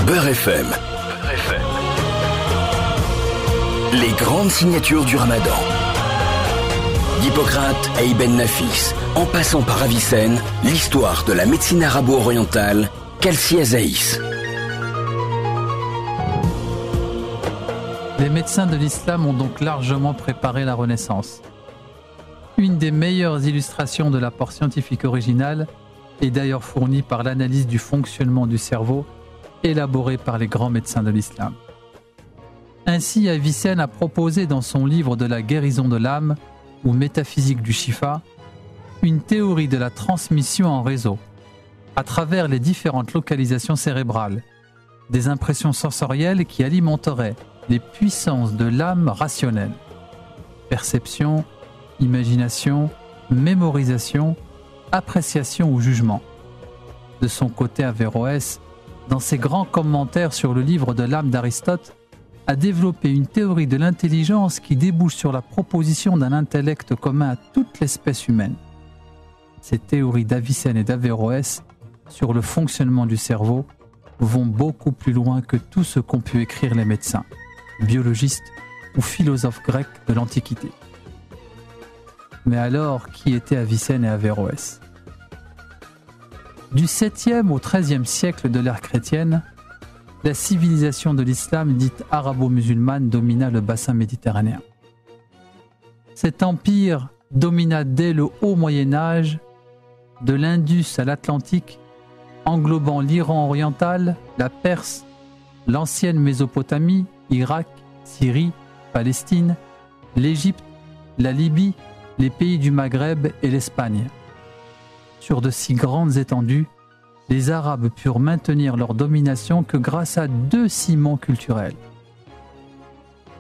Beurre FM. Les grandes signatures du Ramadan. D'Hippocrate à Ibn Nafis, en passant par Avicenne, l'histoire de la médecine arabo-orientale, Kalsi Azaïs. Les médecins de l'islam ont donc largement préparé la Renaissance. Une des meilleures illustrations de l'apport scientifique original est d'ailleurs fournie par l'analyse du fonctionnement du cerveau élaborée par les grands médecins de l'islam. Ainsi, Avicenne a proposé dans son livre de la guérison de l'âme, ou métaphysique du Shifa, une théorie de la transmission en réseau, à travers les différentes localisations cérébrales, des impressions sensorielles qui alimenteraient les puissances de l'âme rationnelle. Perception, imagination, mémorisation, appréciation ou jugement. De son côté, Averroès, dans ses grands commentaires sur le livre de l'âme d'Aristote, a développé une théorie de l'intelligence qui débouche sur la proposition d'un intellect commun à toute l'espèce humaine. Ces théories d'Avicenne et d'Averroès sur le fonctionnement du cerveau vont beaucoup plus loin que tout ce qu'ont pu écrire les médecins, biologistes ou philosophes grecs de l'Antiquité. Mais alors, qui étaient Avicenne et Averroès ? Du 7e au 13e siècle de l'ère chrétienne, la civilisation de l'islam dite arabo-musulmane domina le bassin méditerranéen. Cet empire domina dès le haut Moyen-Âge, de l'Indus à l'Atlantique, englobant l'Iran oriental, la Perse, l'ancienne Mésopotamie, Irak, Syrie, Palestine, l'Égypte, la Libye, les pays du Maghreb et l'Espagne. Sur de si grandes étendues, les Arabes purent maintenir leur domination que grâce à deux ciments culturels.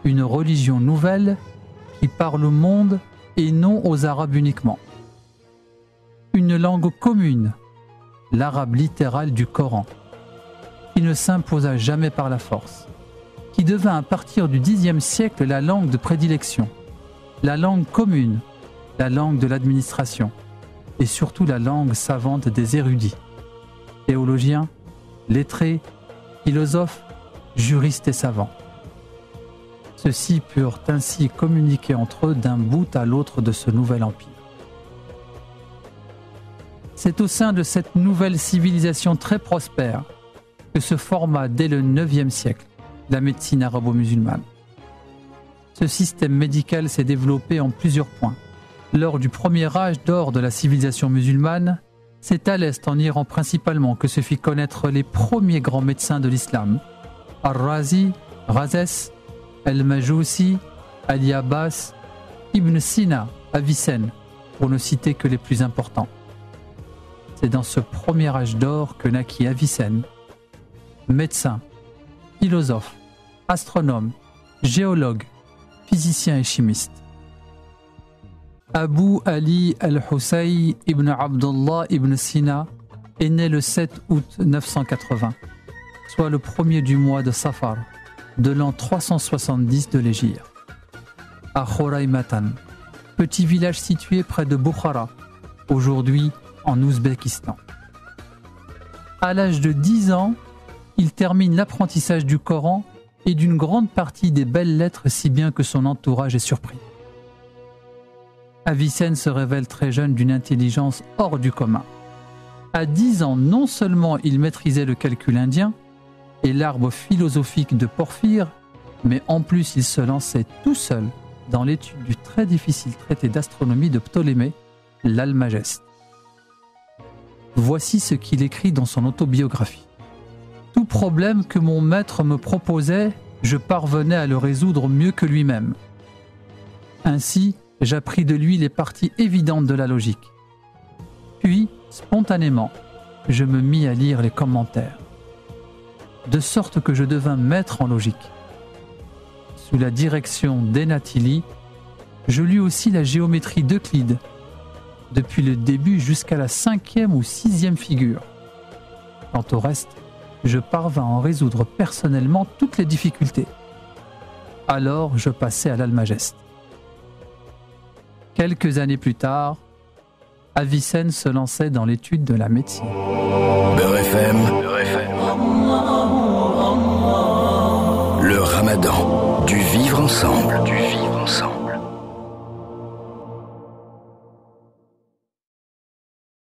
Une religion nouvelle qui parle au monde et non aux Arabes uniquement. Une langue commune, l'arabe littéral du Coran, qui ne s'imposa jamais par la force, qui devint à partir du Xe siècle la langue de prédilection, la langue commune, la langue de l'administration et surtout la langue savante des érudits. Théologiens, lettrés, philosophes, juristes et savants. Ceux-ci purent ainsi communiquer entre eux d'un bout à l'autre de ce nouvel empire. C'est au sein de cette nouvelle civilisation très prospère que se forma dès le IXe siècle la médecine arabo-musulmane. Ce système médical s'est développé en plusieurs points. Lors du premier âge d'or de la civilisation musulmane, c'est à l'est, en Iran principalement, que se fit connaître les premiers grands médecins de l'islam. Al-Razi, Rhazès, Al-Majousi, Ali Abbas, Ibn Sina, Avicenne, pour ne citer que les plus importants. C'est dans ce premier âge d'or que naquit Avicenne, médecin, philosophe, astronome, géologue, physicien et chimiste. Abu Ali al-Husay ibn Abdullah ibn Sina est né le 7 août 980, soit le premier du mois de Safar, de l'an 370 de l'Hégire, à Khoraïmatan, petit village situé près de Bukhara, aujourd'hui en Ouzbékistan. À l'âge de 10 ans, il termine l'apprentissage du Coran et d'une grande partie des belles lettres, si bien que son entourage est surpris. Avicenne se révèle très jeune d'une intelligence hors du commun. À 10 ans, non seulement il maîtrisait le calcul indien et l'arbre philosophique de Porphyre, mais en plus il se lançait tout seul dans l'étude du très difficile traité d'astronomie de Ptolémée, l'Almageste. Voici ce qu'il écrit dans son autobiographie. « Tout problème que mon maître me proposait, je parvenais à le résoudre mieux que lui-même. Ainsi, j'appris de lui les parties évidentes de la logique. Puis, spontanément, je me mis à lire les commentaires, de sorte que je devins maître en logique. Sous la direction d'Enatili, je lus aussi la géométrie d'Euclide, depuis le début jusqu'à la 5e ou 6e figure. Quant au reste, je parvins à en résoudre personnellement toutes les difficultés. Alors, je passai à l'Almageste. Quelques années plus tard, Avicenne se lançait dans l'étude de la médecine. Beurre FM. Adam, du vivre ensemble.